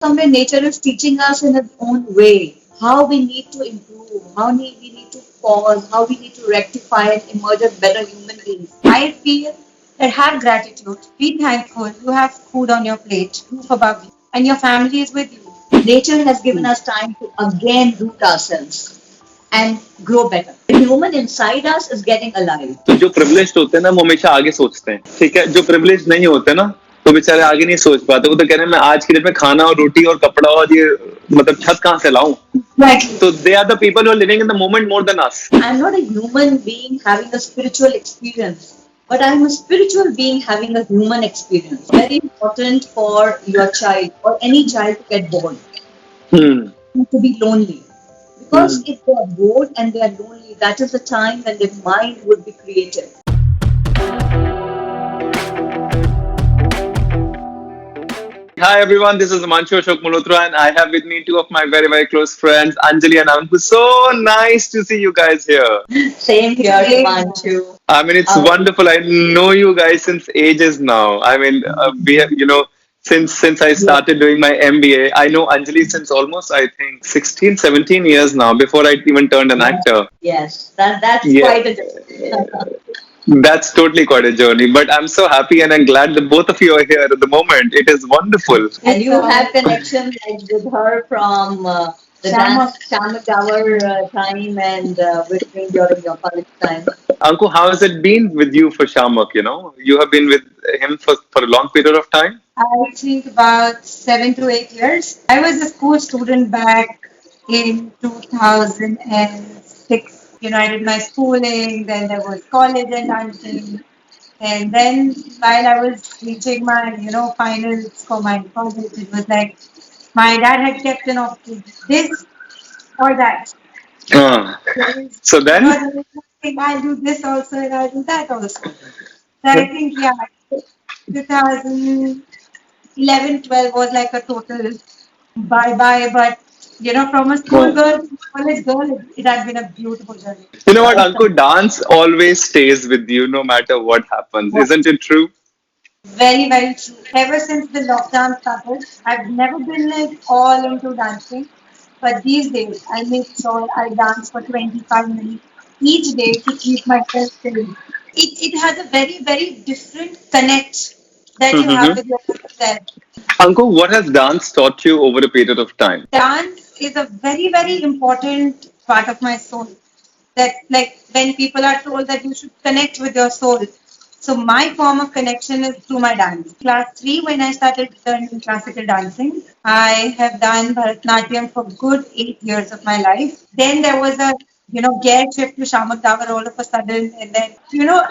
Somewhere nature is teaching us in its own way how we need to improve, we need to pause, how we need to rectify and emerge as better human beings. I feel that have gratitude, be thankful, you have food on your plate, roof above you, and your family is with you. Nature has given us time to again root ourselves and grow better. The human inside us is getting alive. तो जो privileged होते हैं ना वो हमेशा आगे सोचते हैं, ठीक है। जो प्रिविलेज्ड नहीं होते ना तो बेचारे आगे नहीं सोच पाते। वो तो कह रहे हैं मैं आज की डेट में खाना और रोटी और कपड़ा और ये मतलब छत कहाँ से लाऊं। Exactly. So they are the people who are living in the moment more than us. I'm not a human being having a spiritual experience, but I'm a spiritual being having a human experience. Very important for your child or any child to get born. To be lonely. Because if they are bored and they are lonely, that is the time when their mind would be creative. Hi everyone, this is Himanshu Ashok Malhotra and I have with me two of my very, very close friends, Anjali and Anku. So nice to see you guys here. Same here, Himanshu. I mean, it's wonderful. I know you guys since ages now. I mean, we have, since I started doing my MBA, I know Anjali since almost, I think, 16, 17 years now, before I even turned an actor. Yes, that's quite a difference. That's totally quite a journey, but I'm so happy and I'm glad that both of you are here at the moment. It is wonderful. And you have connection like with her from the dance Shamak hour time and with me during your college time. Anku, how has it been with you for Shamak? You have been with him for a long period of time? I think about 7 to 8 years. I was a school student back in 2006. I did my schooling, then there was college and dancing. And then while I was reaching my, finals for my college, it was like my dad had kept an option, this or that. So then? I'll do this also and I'll do that also. So I think, 2011, 12 was like a total bye-bye, but from a school girl to college girl, it had been a beautiful journey. You know what, Anku, dance always stays with you no matter what happens. Isn't it true? Very, very true. Ever since the lockdown started, I've never been like all into dancing. But these days, I make sure I dance for 25 minutes each day to keep myself sane. It has a very, very different connect that you have with yourself. Anku, what has dance taught you over a period of time? Dance is a very, very important part of my soul. That, like, when people are told that you should connect with your soul. So, my form of connection is through my dance. Class 3, when I started learning classical dancing, I have done Bharatanatyam for good 8 years of my life. Then there was a gear shift to Shamak Davar all of a sudden. And then,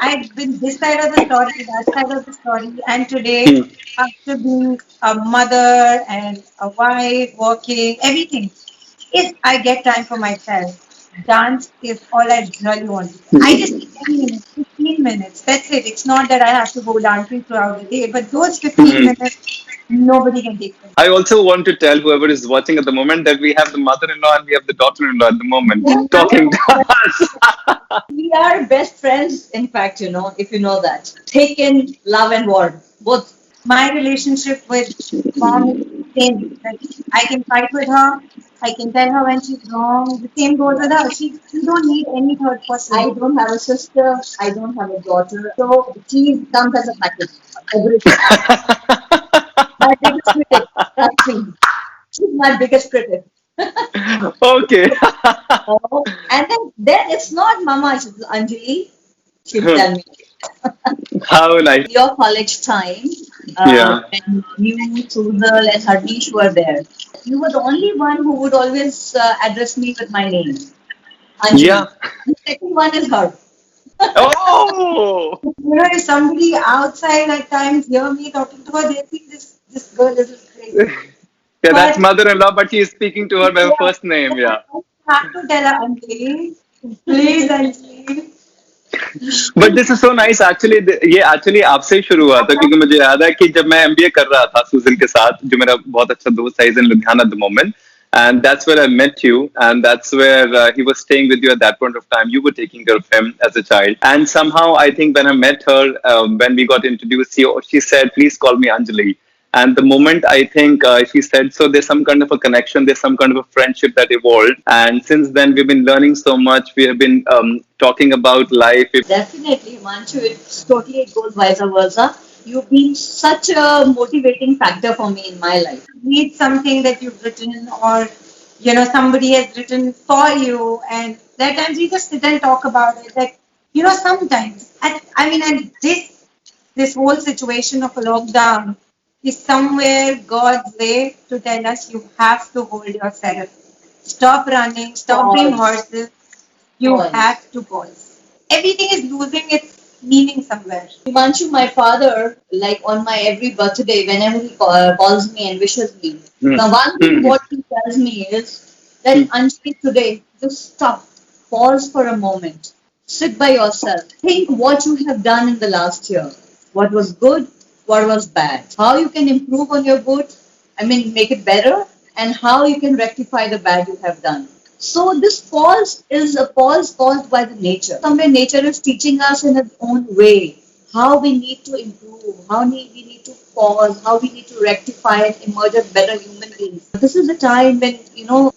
I've been this side of the story, that side of the story. And today, after being a mother and a wife, working, everything, if I get time for myself, dance is all I really want. I just need 10 minutes, 15 minutes. That's it. It's not that I have to go dancing throughout the day, but those 15 minutes, nobody can take them. I also want to tell whoever is watching at the moment that we have the mother-in-law and we have the daughter-in-law at the moment talking to us. We are best friends, in fact, if you know that. Thick in love and war, both. My relationship with mom is the same. Like, I can fight with her. I can tell her when she's wrong. The same goes with her. She don't need any third person. I don't have a sister. I don't have a daughter. So she comes as a package. Everything. My biggest critic. That's me. She's my biggest critic. Okay. And then it's not Mama, it's Anjali. She'll tell me. How nice. Your college time, when you, Suzal, and Harnish were there, you were the only one who would always address me with my name. Anjali. Yeah. The second one is her. Oh! If somebody outside at times hear me talking to her, they think this girl is crazy. Yeah, that's mother-in-law, but she is speaking to her by her first name, yeah. I have to tell her, Anjali, please, Anjali. But this is so nice. Actually, ये actually आपसे ही शुरू हुआ था क्योंकि मुझे याद है कि जब मैं MBA कर रहा था सुजिल के साथ, जो मेरा बहुत अच्छा दोस्त है, he's in Ludhiana at the moment, and that's where I met you, and that's where he was staying with you at that point of time. You were taking care of him as a child, and somehow I think when I met her, when we got introduced, she said, "Please call me Anjali." And the moment I think she said so, there's some kind of a connection, there's some kind of a friendship that evolved. And since then, we've been learning so much. We have been talking about life. Definitely, Himanshu, it's totally it goes vice versa. You've been such a motivating factor for me in my life. Read something that you've written, or somebody has written for you, and there are times we just sit and talk about it. Like, sometimes I mean, and this whole situation of a lockdown is somewhere God's way to tell us you have to hold yourself. Stop running, stop being Pause. horses. You Pause. have to pause. Everything is losing its meaning somewhere. Himanshu, my father, like on my every birthday, whenever he calls me and wishes me, Hmm. the one thing Hmm. what he tells me is that Anjali, today, just stop, pause for a moment, sit by yourself, think what you have done in the last year, what was good, what was bad, how you can improve on your good, I mean, make it better, and how you can rectify the bad you have done. So this pause is a pause caused by the nature. Somewhere nature is teaching us in its own way how we need to improve, we need to pause, how we need to rectify and emerge as better human beings. This is a time when,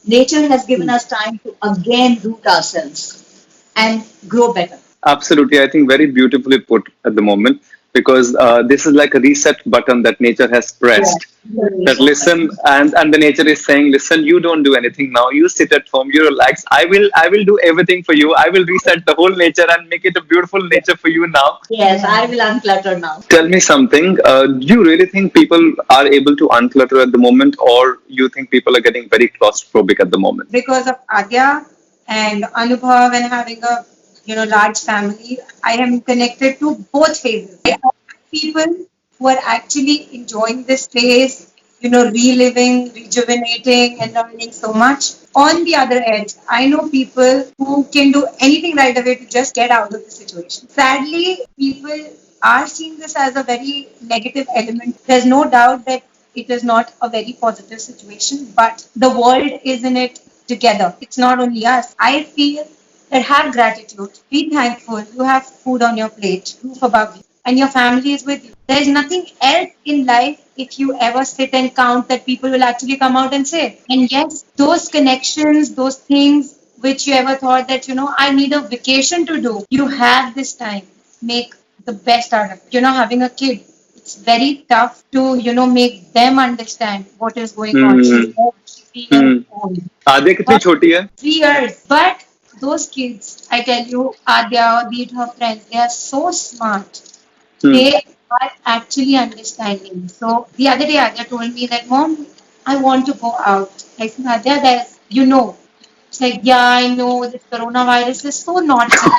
nature has given us time to again root ourselves and grow better. Absolutely, I think very beautifully put at the moment, because this is like a reset button that nature has Yeah, pressed. That reset listen, button. and the nature is saying, listen, you don't do anything now. You sit at home, you relax. I will do everything for you. I will reset the whole nature and make it a beautiful Yeah. nature for you now. Yes, I will unclutter now. Tell me something. Do you really think people are able to unclutter at the moment, or you think people are getting very claustrophobic at the moment? Because of Adya and Anubhav and having a large family, I am connected to both phases. I have people who are actually enjoying this phase, reliving, rejuvenating, and learning so much. On the other edge, I know people who can do anything right away to just get out of the situation. Sadly, people are seeing this as a very negative element. There's no doubt that it is not a very positive situation, but the world is in it together. It's not only us. I feel that have gratitude, be thankful. You have food on your plate, roof above you, and your family is with you. There is nothing else in life if you ever sit and count that people will actually come out and say. And yes, those connections, those things which you ever thought that, I need a vacation to do, you have this time. Make the best out of it. Having a kid, it's very tough to, make them understand what is going on. She's Hmm. 3 years Hmm. old. आधे कितनी But छोटी है? 3 years. But those kids, I tell you, Adya, be it her friends, they are so smart. Hmm. They are actually understanding. So the other day, Adya told me that, Mom, I want to go out. I said, Adya, She's like, yeah, I know this coronavirus is so naughty.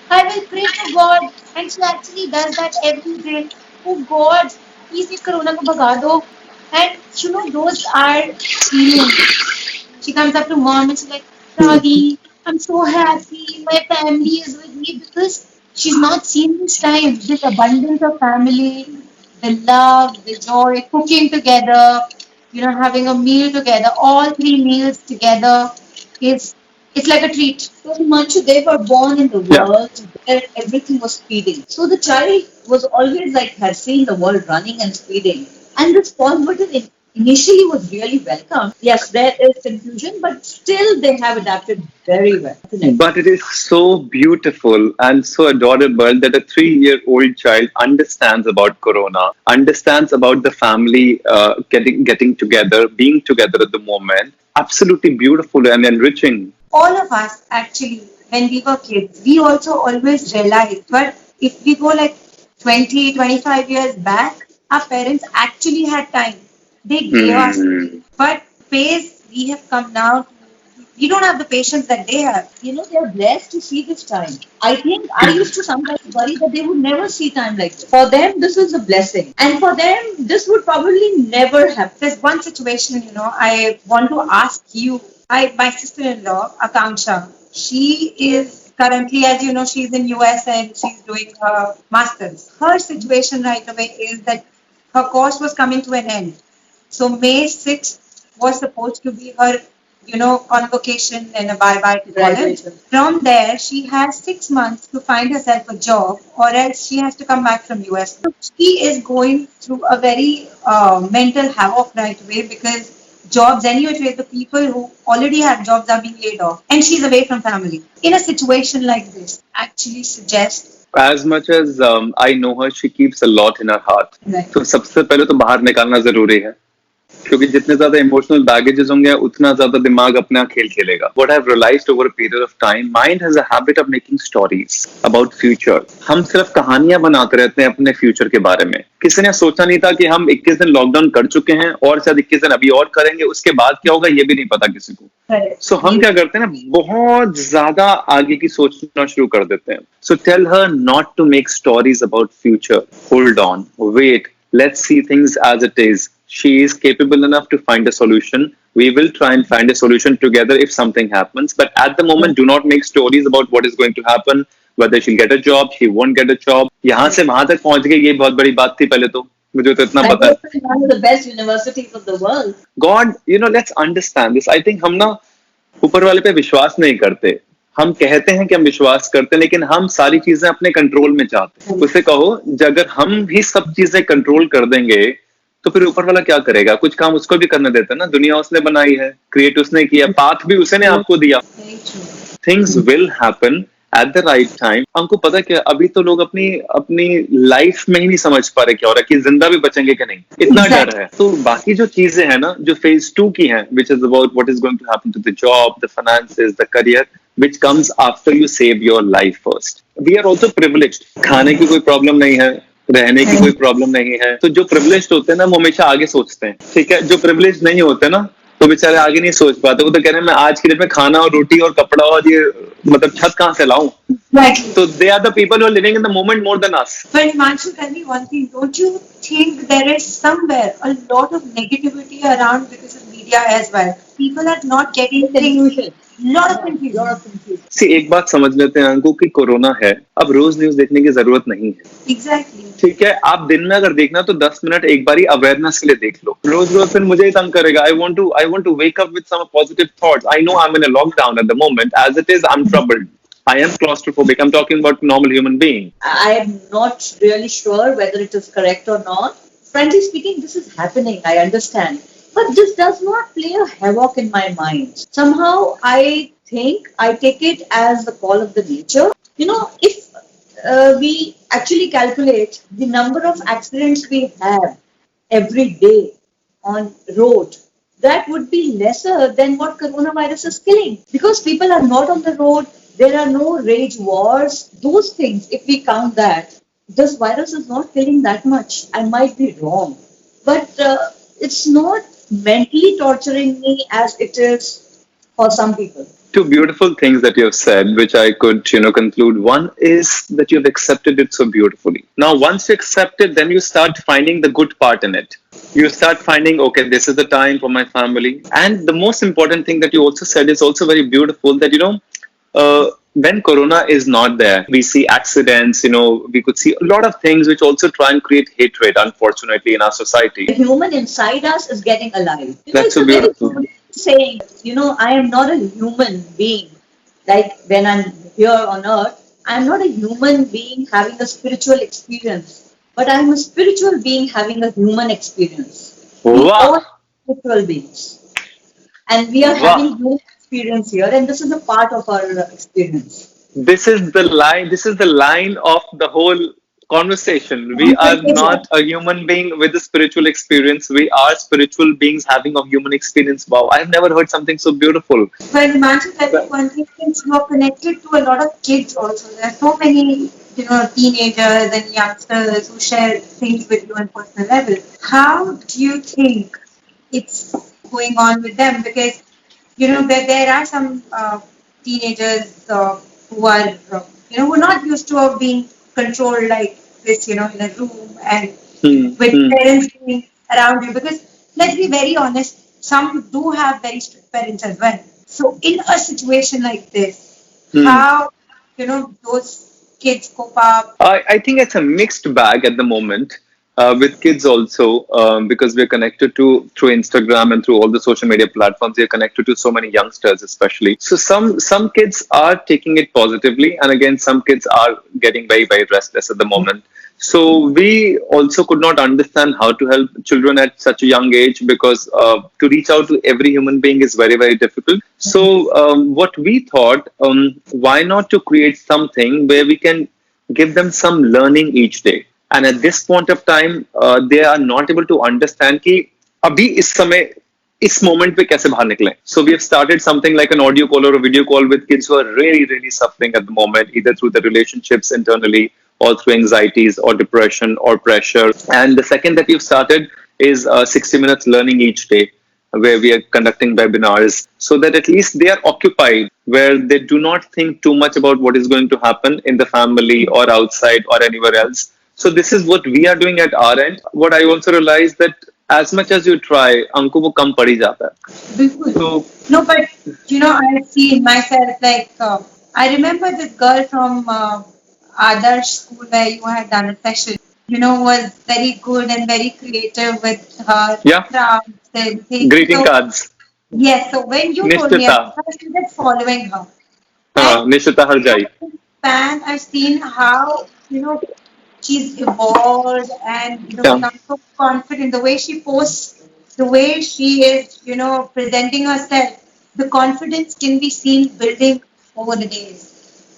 I will pray to God. And she actually does that every day. Oh God, please ये corona को भगा दो. And those are feelings. She comes up to mom and she's like, Ravi, I'm so happy. My family is with me because she's not seen this time. This abundance of family, the love, the joy, cooking together, having a meal together, all three meals together. It's like a treat. So Himanshu, they were born in the Yeah. world where everything was speeding. So the child was always like had seen the world running and speeding. And this pause button initially was really welcome. Yes, there is confusion, but still they have adapted very well. Definitely. But it is so beautiful and so adorable that a 3-year-old child understands about Corona, understands about the family getting together, being together at the moment. Absolutely beautiful and enriching. All of us actually, when we were kids, we also always realized, but if we go like 20, 25 years back, our parents actually had time. They gave us Hmm. but pace we have come now, we don't have the patience that they have. They're blessed to see this time. I think I used to sometimes worry that they would never see time like this. For them, this is a blessing. And for them, this would probably never happen. There's one situation, I want to ask you. My sister-in-law, Akanksha, she is currently, as you know, she's in US and she's doing her masters. Her situation right away is that her course was coming to an end. So May 6th was supposed to be her convocation and a bye-bye to college. Graduation. From there, she has 6 months to find herself a job, or else she has to come back from US. She is going through a very mental havoc right away because jobs anyway, the people who already have jobs are being laid off, and she's away from family. In a situation like this, actually suggest As much as I know her, she keeps a lot in her heart. Right. तो सबसे पहले तो बाहर निकालना जरूरी है, क्योंकि जितने ज्यादा इमोशनल बैगेजेस होंगे उतना ज्यादा दिमाग अपना खेल खेलेगा. What I've realized over a period of time, mind has a habit of making stories about future. हम सिर्फ कहानियां बनाते रहते हैं अपने फ्यूचर के बारे में. किसी ने सोचा नहीं था कि हम 21 दिन लॉकडाउन कर चुके हैं और शायद 21 दिन अभी और करेंगे, उसके बाद क्या होगा ये भी नहीं पता किसी को. Correct. सो हम क्या करते हैं ना, बहुत ज्यादा आगे की सोचना शुरू कर देते हैं. So tell her not to make stories about future. Hold on, wait, let's see things as it is. She is capable enough to find a solution. We will try and find a solution together if something happens. But at the moment, do not make stories about what is going to happen, whether she'll get a job, she won't get a job. यहाँ से वहां तक पहुंच गई, ये बहुत बड़ी बात थी पहले तो. मुझे तो इतना I पता है. go to one of the best universities of the world. God, let's understand this. I think हम ना ऊपर वाले पे विश्वास नहीं करते. हम कहते हैं कि हम विश्वास करते हैं, लेकिन हम सारी चीजें अपने कंट्रोल में चाहते हैं. उसे कहो, अगर हम भी सब चीजें कंट्रोल कर देंगे तो फिर ऊपर वाला क्या करेगा? कुछ काम उसको भी करने देते हैं ना. दुनिया उसने बनाई है, क्रिएट उसने किया, पाथ भी उसने आपको दिया. Very true. Things will happen at the right time. हमको पता क्या, अभी तो लोग अपनी अपनी लाइफ में ही नहीं समझ पा रहे क्या हो रहा है, कि जिंदा भी बचेंगे कि नहीं, इतना डर है. तो बाकी जो चीजें हैं ना, जो फेज 2 की हैं, which is about what is going to happen to the job, the finances, the career, which comes after you save your life first. We are also privileged. खाने की कोई प्रॉब्लम नहीं है, रहने की कोई प्रॉब्लम नहीं है. तो जो प्रिविलेज्ड होते हैं ना, वो हमेशा आगे सोचते हैं. ठीक है, जो प्रिविलेज्ड नहीं होते ना, तो बेचारे आगे नहीं सोच पाते. वो तो कह रहे हैं मैं आज के डेट में खाना और रोटी और कपड़ा और ये मतलब छत कहाँ से लाऊं. Exactly. So they are the people who are living in the moment more than us. But Himanshu, tell me one thing. Don't you think there is somewhere a lot of negativity around because of media as well? People are not getting things. Confusion. Lot of confusion. Lot of confusion. See, एक बात समझ लेते हैं अंकु, कि corona है, अब रोज news देखने की जरूरत नहीं है. Exactly. ठीक है, आप दिन में अगर देखना तो 10 मिनट एक बारी अवेयरनेस के लिए देख लो. रोज रोज फिर मुझे ही तंग करेगा. I want to wake up with some positive thoughts. I know I am in a lockdown at the moment. As it is, I am troubled. I am claustrophobic. I'm talking about normal human being. I am not really sure whether it is correct or not. Frankly speaking, this is happening. I understand. But this does not play a havoc in my mind. Somehow, I think I take it as the call of the nature. If we actually calculate the number of accidents we have every day on road, that would be lesser than what coronavirus is killing. Because people are not on the road, there are no rage wars. Those things, if we count that, this virus is not killing that much. I might be wrong. But it's not mentally torturing me as it is for some people. Two beautiful things that you have said, which I could, conclude. One is that you've accepted it so beautifully. Now, once you accept it, then you start finding the good part in it. You start finding, okay, this is the time for my family. And the most important thing that you also said is also very beautiful, that, when corona is not there, we see accidents, we could see a lot of things which also try and create hatred, unfortunately, in our society. The human inside us is getting alive. That's it's so a very beautiful. beautiful saying. I am not a human being. Like when I'm here on earth, I'm not a human being having a spiritual experience, but I'm a spiritual being having a human experience. We Wow. all are spiritual beings. And we are Wow. having human experience here, and this is a part of our experience. This is the line of the whole conversation. We are not a human being with a spiritual experience. We are spiritual beings having a human experience. Wow, I've never heard something so beautiful. Well, Himanshu, tell me one thing, since you are connected to a lot of kids also. There are so many, teenagers and youngsters who share things with you on personal level. How do you think it's going on with them? Because, there are some teenagers who are, who are not used to being controlled like this, in a room and with parents being around you. Because let's be very honest, some do have very strict parents as well. So in a situation like this, how, those kids cope up? I think it's a mixed bag at the moment. with kids also, because we're connected to through Instagram and through all the social media platforms. We're connected to so many youngsters, especially. So some kids are taking it positively, and again, some kids are getting very restless at the moment. So we also could not understand how to help children at such a young age, because to reach out to every human being is very difficult. So what we thought, why not to create something where we can give them some learning each day. And at this point of time, they are not able to understand कि अभी इस समय इस moment पे कैसे बाहर निकलें. So we have started something like an audio call or a video call with kids who are really suffering at the moment, either through the relationships internally or through anxieties or depression or pressure. And the second that we've started is 60 minutes learning each day, where we are conducting webinars so that at least they are occupied, where they do not think too much about what is going to happen in the family or outside or anywhere else. So this is what we are doing at our end. What I also realized that as much as you try, अंको वो कम पड़ ही जाता है. Bilkul. So No, but I see myself like I remember this girl from Adarsh school where you had done a session. Was very good and very creative with her yeah, crafts and things. greeting So cards. yes, so when you told me, Nishtita, I started following her, and Nishtita Harjai. fan, I've seen how she's evolved and Yeah. become so confident. The way she posts, the way she is, presenting herself, the confidence can be seen building over the days.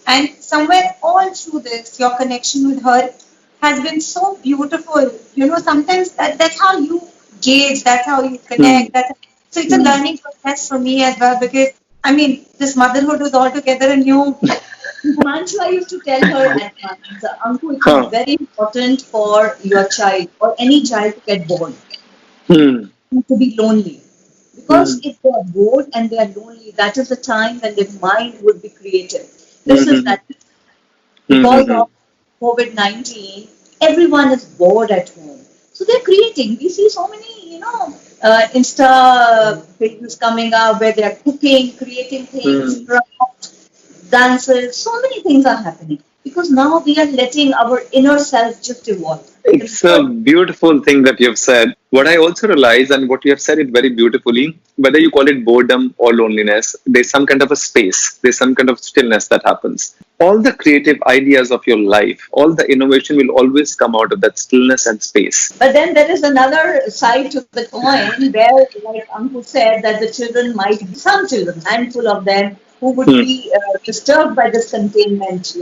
And somewhere all through this, your connection with her has been so beautiful. Sometimes that's how you gauge, that's how you connect. So it's a learning process for me as well, because I mean, this motherhood was altogether a new. Himanshu, I used to tell her at times, Anku, it Huh. is very important for your child or any child to get bored, Hmm. to be lonely. Because if they are bored and they are lonely, that is the time when their mind would be creative. This is that because of COVID-19, everyone is bored at home. So they're creating. We see so many, Insta pages coming up where they're cooking, creating things, craft, dances, so many things are happening. Because now we are letting our inner self just evolve. It's a beautiful thing that you have said. What I also realize, and what you have said it very beautifully, whether you call it boredom or loneliness, there's some kind of a space, there's some kind of stillness that happens. All the creative ideas of your life, all the innovation will always come out of that stillness and space. But then there is another side to the coin where, like Anku said, that the children might, some children, handful of them, who would be disturbed by this containment.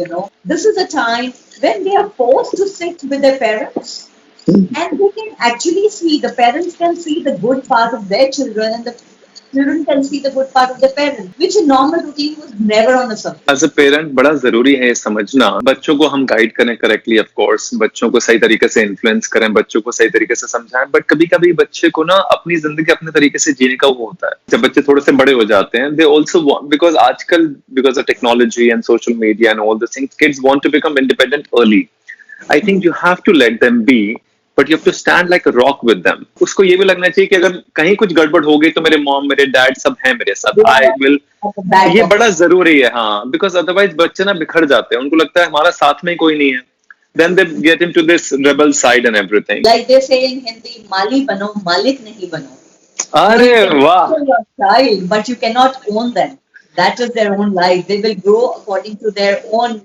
This is a time when they are forced to sit with their parents and they can actually see, the parents can see the good part of their children and the children can see the good part of the parents, which in normal routine was never on the surface. As a parent बड़ा जरूरी है ये समझना, बच्चों को हम guide करें correctly, of course बच्चों को सही तरीके से इन्फ्लुएंस करें, बच्चों को सही तरीके से समझाएं, बट कभी कभी बच्चे को ना अपनी जिंदगी अपने तरीके से जीने का वो होता है. जब बच्चे थोड़े से बड़े हो जाते हैं, दे ऑल्सो बिकॉज आजकल because of technology and social media and all this things, kids want to become independent early. I think you have to let them be, but you have to stand like a rock with them. उसको ये भी लगना चाहिए कि अगर कहीं कुछ गड़बड़ हो गई तो मेरे मॉम, मेरे डैड सब हैं मेरे साथ. I will. ये बड़ा जरूरी है, हाँ, बिकॉज अदरवाइज बच्चे ना बिखर जाते हैं, उनको लगता है हमारा साथ में कोई नहीं है. Then they get into this rebel side and everything. Like they say in Hindi, माली बनो, मालिक नहीं बनो. अरे You can वाह. control your child, but you cannot own them. That is their own life. They will grow according to their own,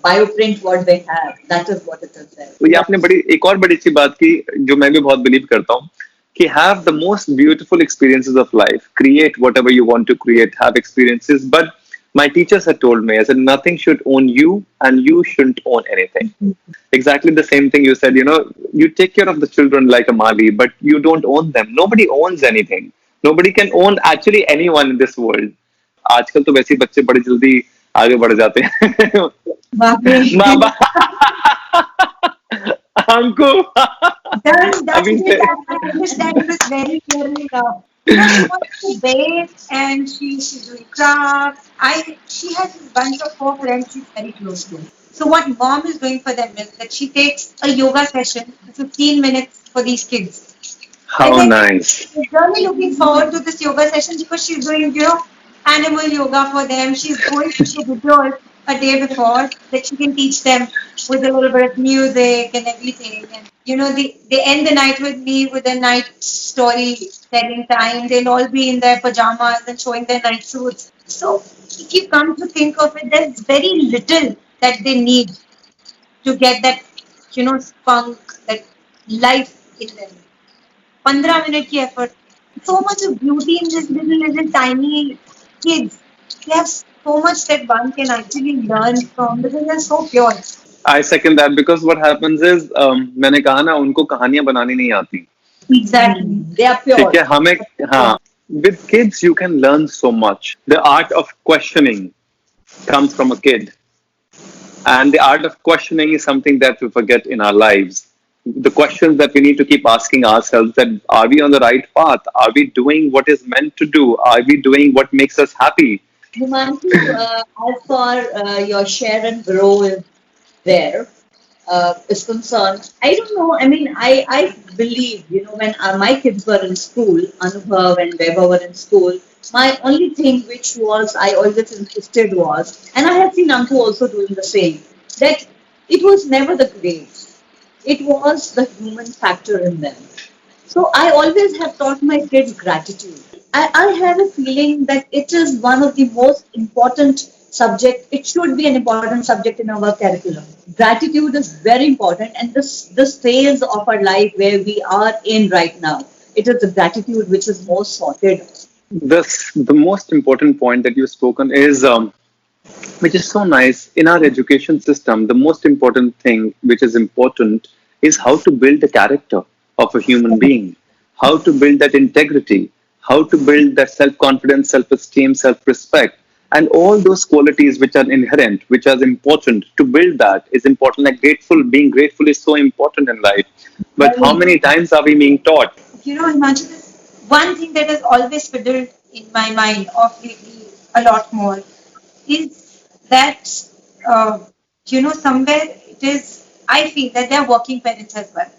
bioprint what they have. That is what it is there. तो ये आपने बड़ी एक और बड़ी अच्छी बात की, जो मैं भी बहुत बिलीव करता हूँ, कि have the most beautiful experiences of life, create whatever you want to create, have experiences. But my teachers had told me, I said, nothing should own you and you shouldn't own anything. Exactly the same thing you said. You take care of the children like a mali, but you don't own them. Nobody owns anything. Nobody can own actually anyone in this world. आजकल तो वैसे ही बच्चे बड़े जल्दी आगे बढ़ जाते हैं. माँ बाप हमको That's अभी से it. I understand this very clearly now. She wants to bake and she's doing crafts. She has this bunch of four friends she's very close to. So what mom is doing for them is that she takes a yoga session, 15 minutes for these kids. how And then nice. she's really looking forward to this yoga session because she's doing, animal yoga for them. She's going to the videos a day before that she can teach them with a little bit of music and everything. And they end the night with me with a night story telling time. They'll all be in their pajamas and showing their night suits. So if you come to think of it, there's very little that they need to get that, spunk, that life in them. 15 minute की effort. So much of beauty in this little tiny kids. They have so much that one can actually learn from because they're so pure. I second that because what happens is मैंने कहा ना उनको कहानियां बनानी नहीं आती. Exactly. They are ठीक pure. है हमें हाँ. With kids you can learn so much. The art of questioning comes from a kid. And the art of questioning is something that we forget in our lives. The questions that we need to keep asking ourselves, that are we on the right path? Are we doing what is meant to do? Are we doing what makes us happy? Himanshu, as far your share and grow is concerned, I don't know. I mean, I believe, when my kids were in school, Anubhav and Beba were in school, my only thing which was I always insisted was, and I have seen Anku also doing the same, that it was never the grades. It was the human factor in them. So I always have taught my kids gratitude. I have a feeling that it is one of the most important subject. It should be an important subject in our curriculum. Gratitude is very important, and this phase of our life where we are in right now, it is the gratitude which is most sorted. The most important point that you've spoken is which is so nice in our education system. The most important thing which is important is how to build the character of a human being, how to build that integrity, how to build that self-confidence, self-esteem, self-respect, and all those qualities which are inherent, which are important. To build that is important. Like being grateful is so important in life, but how many times are we being taught? Himanshu, this one thing that has always fiddled in my mind of lately a lot more is that, somewhere it is, I feel that they are working parents as well.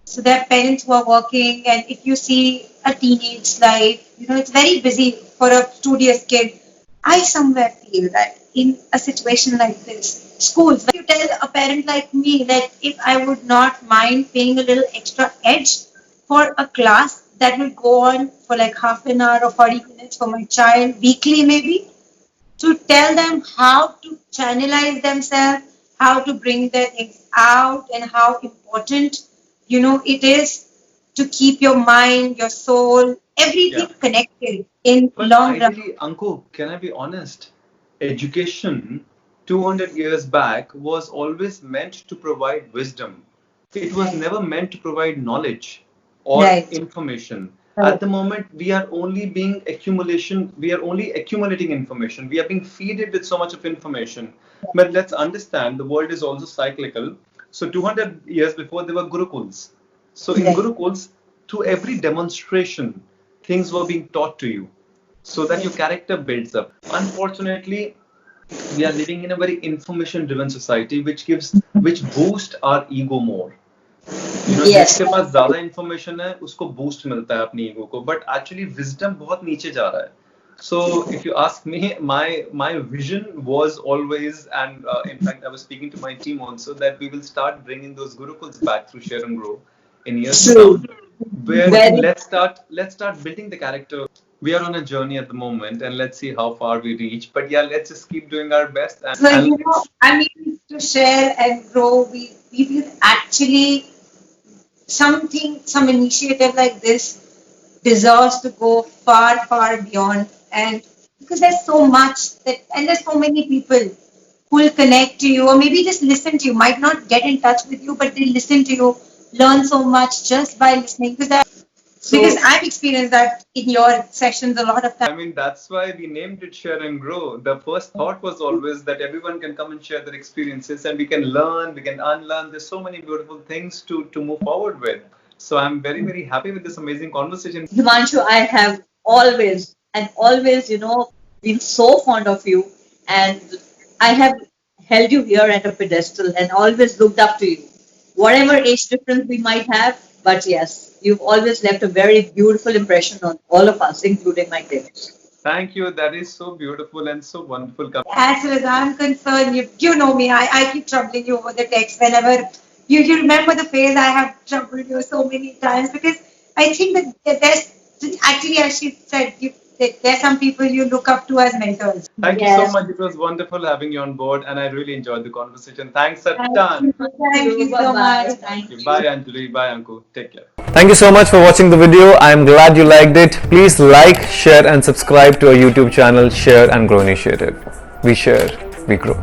So there are parents who are working, and if you see a teenage life, it's very busy for a studious kid. I somewhere feel that in a situation like this, schools, if you tell a parent like me that if I would not mind paying a little extra edge for a class that will go on for like half an hour or 40 minutes for my child weekly, maybe, to tell them how to channelize themselves, how to bring their things out, and how important, it is to keep your mind, your soul, everything Yeah. connected in But long run. ideally, Anku, can I be honest? Education 200 years back was always meant to provide wisdom. It was never meant to provide knowledge or Right. information. Right. At the moment, we are only accumulating information. We are being feeded with so much of information. But let's understand the world is also cyclical. So 200 years before there were gurukuls. So in Right. gurukuls, through every demonstration, things were being taught to you so that your character builds up. Unfortunately, we are living in a very information driven society which boosts our ego more. Yes. जिसके पास ज्यादा information है उसको boost मिलता है अपनी ego को, but actually wisdom बहुत नीचे जा रहा है. So if you ask me, my vision was always, and in fact I was speaking to my team also, that we will start bringing those gurukuls back through Share and Grow in years to True. come, where Very. let's start building the character. We are on a journey at the moment, and let's see how far we reach. But yeah, let's just keep doing our best. So, And I mean, to share and grow, we will actually, some initiative like this deserves to go far, far beyond. And because there's so much that, and there's so many people who will connect to you, or maybe just listen to you, might not get in touch with you, but they listen to you, learn so much just by listening. Because I've experienced that in your sessions a lot of I times. mean, that's why we named it Share and Grow. The first thought was always that everyone can come and share their experiences, and we can learn, we can unlearn. There's so many beautiful things to move forward with. So I'm very, very happy with this amazing conversation. Himanshu, I have always and always, been so fond of you, and I have held you here at a pedestal and always looked up to you. Whatever age difference we might have, but yes, you've always left a very beautiful impression on all of us, including my kids. Thank you. That is so beautiful and so wonderful. As far as I'm concerned, you know me, I keep troubling you over the text whenever you remember the phase I have troubled you so many times because I think that there's actually, as she said, that there's some people you look up to as mentors. Thank you so Yes. much. It was wonderful having you on board, and I really enjoyed the conversation. Thanks a Thank ton. you so Bye-bye. much. Thank you. Bye, Anjali. Bye, Anku. Take care. Thank you so much for watching the video. I am glad you liked it. Please like, share and subscribe to our YouTube channel Share and Grow Initiative. We share, we grow.